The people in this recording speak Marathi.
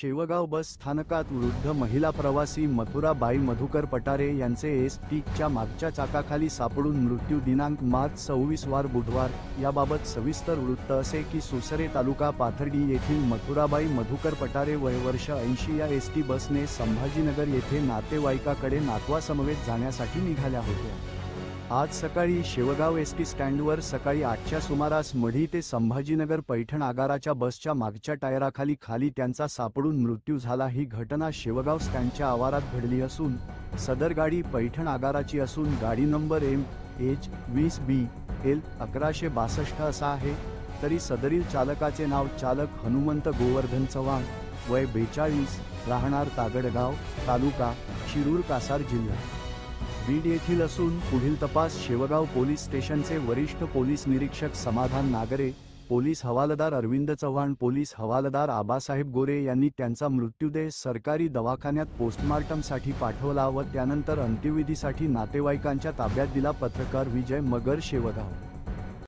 शेवगाव बस स्थानकात वृद्ध महिला प्रवासी मथुराबाई मधुकर पटारे यांचे एस.टी.च्या मागच्या चाकाखाली सापडून मृत्यू. दिनांक मार्च 26 वार बुधवार. याबाबत सविस्तर वृत्त असे की सुसरे तालुका पाथर्डी येथील मथुराबाई मधुकर पटारे वय वर्ष 80 या एस.टी. बसने संभाजीनगर येथे नातेवाईकाकडे नातवासमवेत जाण्यासाठी निघाल्या होत्या. आज सकाळी शेवगाव एस.टी. स्टँडवर सकाळी 8च्या सुमारास मढी ते संभाजीनगर पैठण आगाराच्या बसच्या मागच्या टायराखाली त्यांचा सापडून मृत्यू झाला. ही घटना शेवगाव स्टँडच्या आवारात घडली असून सदर गाडी पैठण आगाराची असून गाडी नंबर MH20BL 1162 असा आहे. तरी सदरील चालकाचे नाव चालक हनुमंत गोवर्धन चव्हाण, वय 42, राहणार तागडगाव, तालुका शिरूर, कासार जिल्हा बीड येथील असून पुढील तपास शेवगाव पोलीस स्टेशनचे वरिष्ठ पोलीस निरीक्षक समाधान नागरे, पोलीस हवालदार अरविंद चव्हाण, पोलीस हवालदार आबासाहेब गोरे यांनी त्यांचा मृत्यूदेह सरकारी दवाखान्यात पोस्टमार्टमसाठी पाठवला व त्यानंतर अंत्यविधीसाठी नातेवाईकांच्या ताब्यात दिला. पत्रकार विजय मगर, शेवगाव.